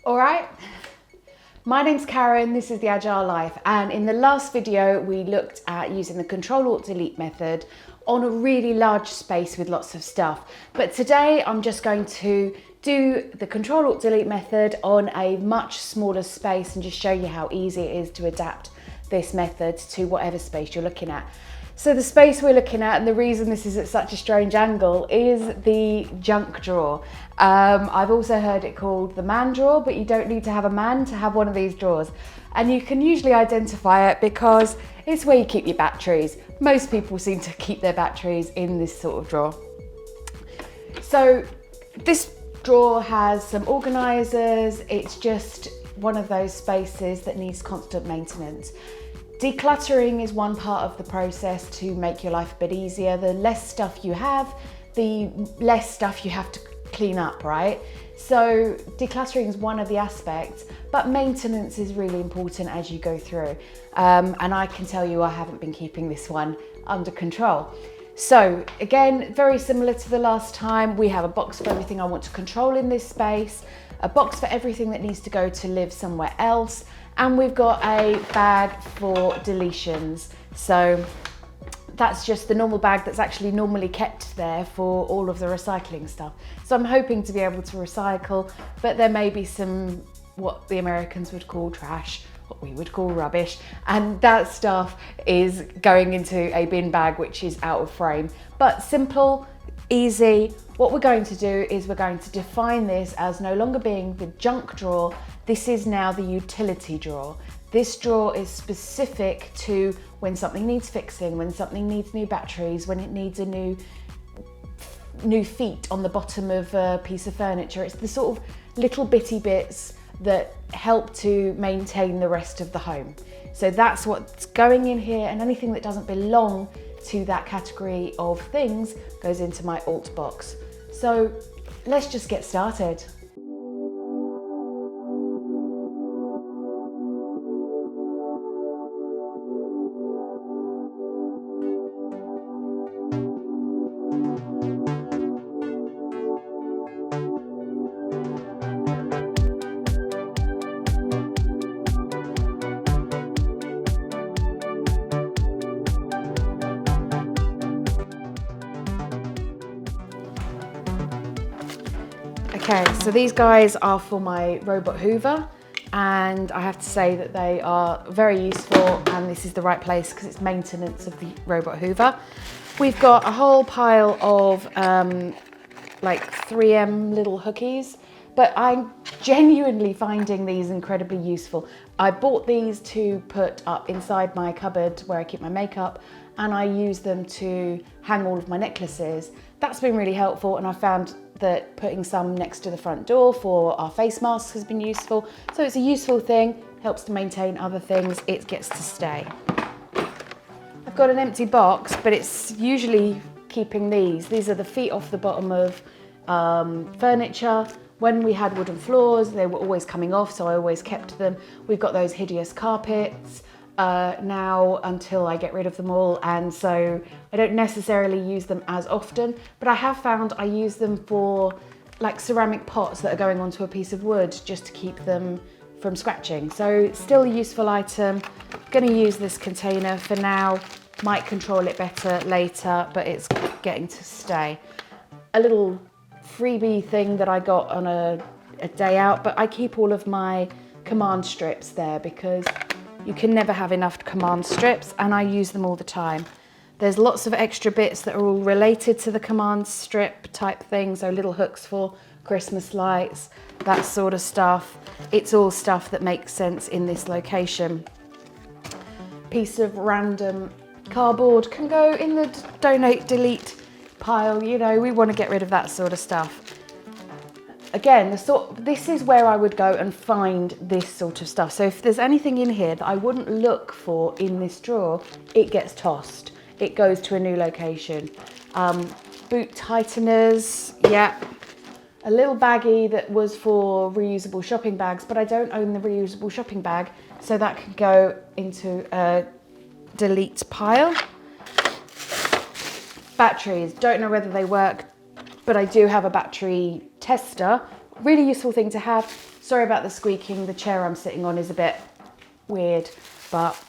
All right, my name's Karen, this is the Agile Life, and in the last video we looked at using the CTRL ALT delete method on a really large space with lots of stuff. But today I'm just going to do the CTRL ALT delete method on a much smaller space and just show you how easy it is to adapt this method to whatever space you're looking at. So the space we're looking at, and the reason this is at such a strange angle, is the junk drawer. I've also heard it called the man drawer, but you don't need to have a man to have one of these drawers. And you can usually identify it because it's where you keep your batteries. Most people seem to keep their batteries in this sort of drawer. So this drawer has some organisers. It's just one of those spaces that needs constant maintenance. Decluttering is one part of the process to make your life a bit easier. The less stuff you have, the less stuff you have to clean up, right? So decluttering is one of the aspects, but maintenance is really important as you go through. And I can tell you I haven't been keeping this one under control. So again, very similar to the last time, we have a box for everything I want to control in this space, a box for everything that needs to go to live somewhere else, and we've got a bag for deletions. So that's just the normal bag that's actually normally kept there for all of the recycling stuff. So I'm hoping to be able to recycle, but there may be some, what the Americans would call trash, what we would call rubbish, and that stuff is going into a bin bag which is out of frame. But simple, easy. What we're going to do is we're going to define this as no longer being the junk drawer. This is now the utility drawer. This drawer is specific to when something needs fixing, when something needs new batteries, when it needs a new feet on the bottom of a piece of furniture. It's the sort of little bitty bits that help to maintain the rest of the home. So that's what's going in here, and anything that doesn't belong to that category of things goes into my alt box. So let's just get started. Okay, so these guys are for my robot hoover, and I have to say that they are very useful, and this is the right place because it's maintenance of the robot hoover. We've got a whole pile of like 3M little hookies, but I'm genuinely finding these incredibly useful. I bought these to put up inside my cupboard where I keep my makeup, and I use them to hang all of my necklaces. That's been really helpful, and I found that putting some next to the front door for our face masks has been useful. So it's a useful thing, helps to maintain other things, it gets to stay. I've got an empty box, but it's usually keeping these. These are the feet off the bottom of furniture. When we had wooden floors, they were always coming off, so I always kept them. We've got those hideous carpets now until I get rid of them all, and so I don't necessarily use them as often, but I have found I use them for like ceramic pots that are going onto a piece of wood just to keep them from scratching. So still a useful item. I'm going to use this container for now, might control it better later, but it's getting to stay. A little freebie thing that I got on a day out, but I keep all of my command strips there because you can never have enough command strips, and I use them all the time. There's lots of extra bits that are all related to the command strip type thing, so little hooks for Christmas lights, that sort of stuff. It's all stuff that makes sense in this location. Piece of random cardboard can go in the donate delete pile, you know, we want to get rid of that sort of stuff. Again, this is where I would go and find this sort of stuff. So if there's anything in here that I wouldn't look for in this drawer, it gets tossed. It goes to a new location. Boot tighteners, yeah. A little baggie that was for reusable shopping bags, but I don't own the reusable shopping bag, so that can go into a delete pile. Batteries, don't know whether they work, but I do have a battery tester really useful thing to have. Sorry about the squeaking, the chair I'm sitting on is a bit weird, but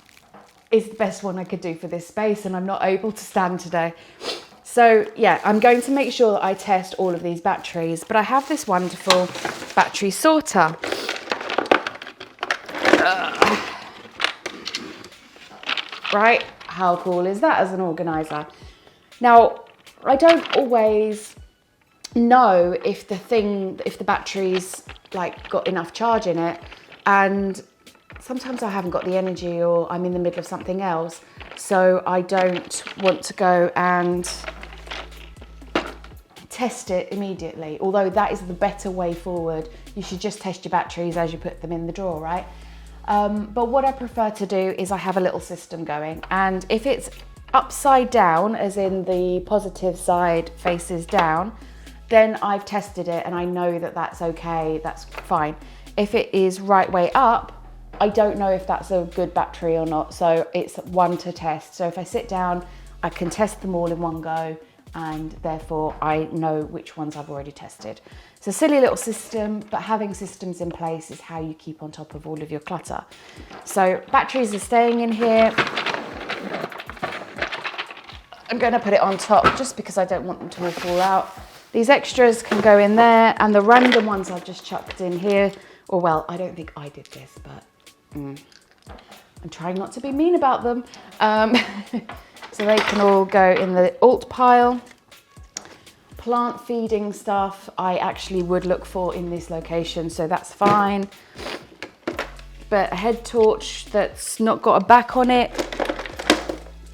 it's the best one I could do for this space, and I'm not able to stand today. So yeah, I'm going to make sure that I test all of these batteries, but I have this wonderful battery sorter. Right, how cool is that as an organizer? Now, I don't always know if the battery's like got enough charge in it, and sometimes I haven't got the energy or I'm in the middle of something else, so I don't want to go and test it immediately, although that is the better way forward. You should just test your batteries as you put them in the drawer, right? But what I prefer to do is I have a little system going, and if it's upside down, as in the positive side faces down, then I've tested it and I know that that's okay, that's fine. If it is right way up, I don't know if that's a good battery or not, so it's one to test. So if I sit down, I can test them all in one go, and therefore I know which ones I've already tested. It's a silly little system, but having systems in place is how you keep on top of all of your clutter. So batteries are staying in here. I'm going to put it on top just because I don't want them to all fall out. These extras can go in there, and the random ones I've just chucked in here. Or well, I don't think I did this, but I'm trying not to be mean about them. So they can all go in the alt pile. Plant feeding stuff I actually would look for in this location, so that's fine. But a head torch that's not got a back on it,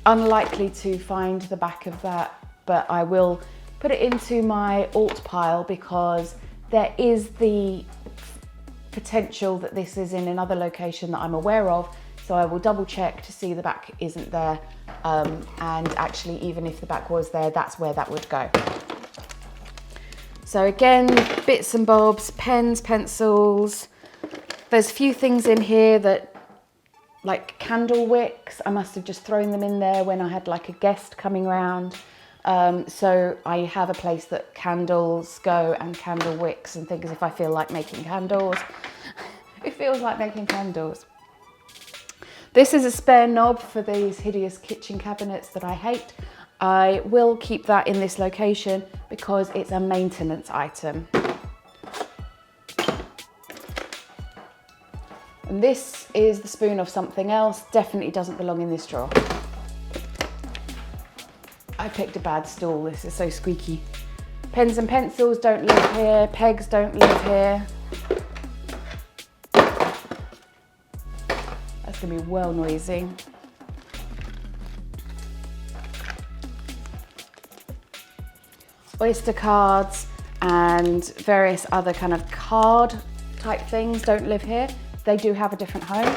unlikely to find the back of that, but I will put it into my alt pile because there is the potential that this is in another location that I'm aware of, so I will double check to see the back isn't there, and actually even if the back was there, that's where that would go. So again, bits and bobs, pens, pencils. There's a few things in here that, like candle wicks, I must have just thrown them in there when I had like a guest coming around. So I have a place that candles go, and candle wicks and things if I feel like making candles. It feels like making candles. This is a spare knob for these hideous kitchen cabinets that I hate. I will keep that in this location because it's a maintenance item. And this is the spoon of something else, definitely doesn't belong in this drawer. I picked a bad stool, this is so squeaky. Pens and pencils don't live here, pegs don't live here. That's gonna be well noisy. Oyster cards and various other kind of card type things don't live here. They do have a different home.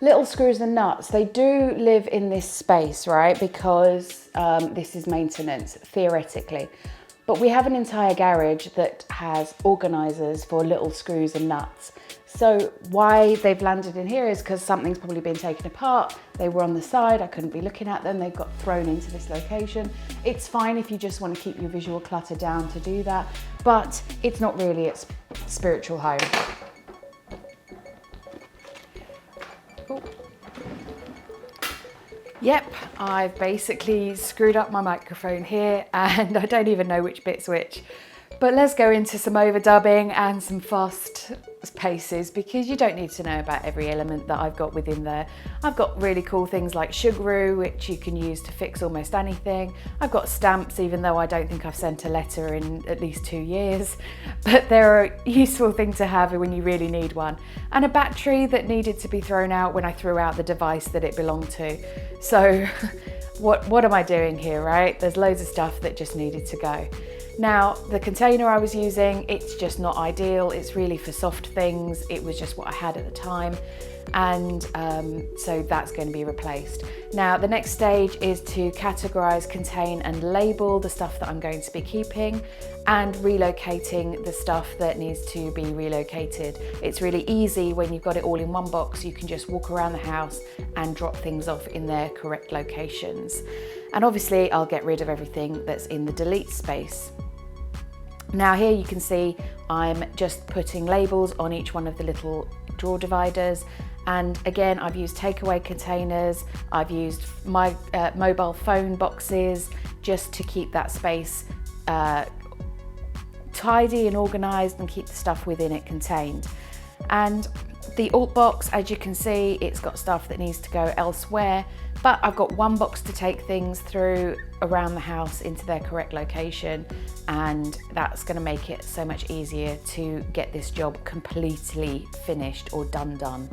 Little screws and nuts, they do live in this space, right? Because this is maintenance, theoretically. But we have an entire garage that has organisers for little screws and nuts. So why they've landed in here is because something's probably been taken apart. They were on the side, I couldn't be looking at them. They got thrown into this location. It's fine if you just want to keep your visual clutter down to do that, but it's not really its spiritual home. Ooh. Yep, I've basically screwed up my microphone here and I don't even know which bit's which. But let's go into some overdubbing and some fast paces because you don't need to know about every element that I've got within there. I've got really cool things like sugaroo, which you can use to fix almost anything. I've got stamps, even though I don't think I've sent a letter in at least 2 years. But they're a useful thing to have when you really need one. And a battery that needed to be thrown out when I threw out the device that it belonged to. So what am I doing here, right? There's loads of stuff that just needed to go. Now, the container I was using, it's just not ideal. It's really for soft things. It was just what I had at the time. and so that's going to be replaced. Now the next stage is to categorize, contain and label the stuff that I'm going to be keeping, and relocating the stuff that needs to be relocated. It's really easy when you've got it all in one box. You can just walk around the house and drop things off in their correct locations. And obviously I'll get rid of everything that's in the delete space. Now here you can see I'm just putting labels on each one of the little drawer dividers, and again I've used takeaway containers, I've used my mobile phone boxes just to keep that space tidy and organised and keep the stuff within it contained. And the alt box, as you can see, it's got stuff that needs to go elsewhere, but I've got one box to take things through around the house into their correct location, and that's going to make it so much easier to get this job completely finished or done.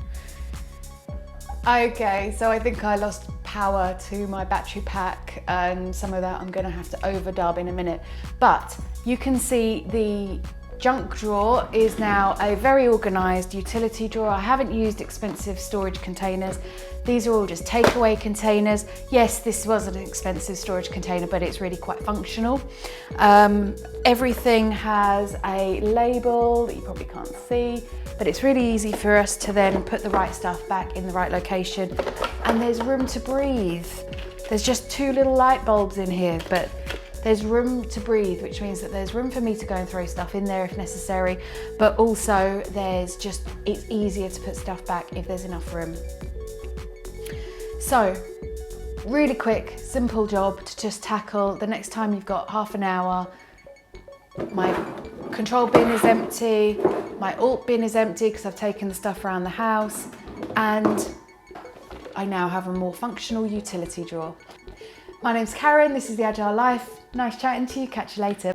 Okay, so I think I lost power to my battery pack, and some of that I'm going to have to overdub in a minute, but you can see the junk drawer is now a very organised utility drawer. I haven't used expensive storage containers. These are all just takeaway containers. Yes, this was an expensive storage container, but it's really quite functional. Everything has a label that you probably can't see, but it's really easy for us to then put the right stuff back in the right location. And there's room to breathe. There's just 2 little light bulbs in here, but there's room to breathe, which means that there's room for me to go and throw stuff in there if necessary, but also it's easier to put stuff back if there's enough room. So, really quick, simple job to just tackle. The next time you've got half an hour, my control bin is empty, my alt bin is empty because I've taken the stuff around the house, and I now have a more functional utility drawer. My name's Karen, this is the Agile Life. Nice chatting to you, catch you later.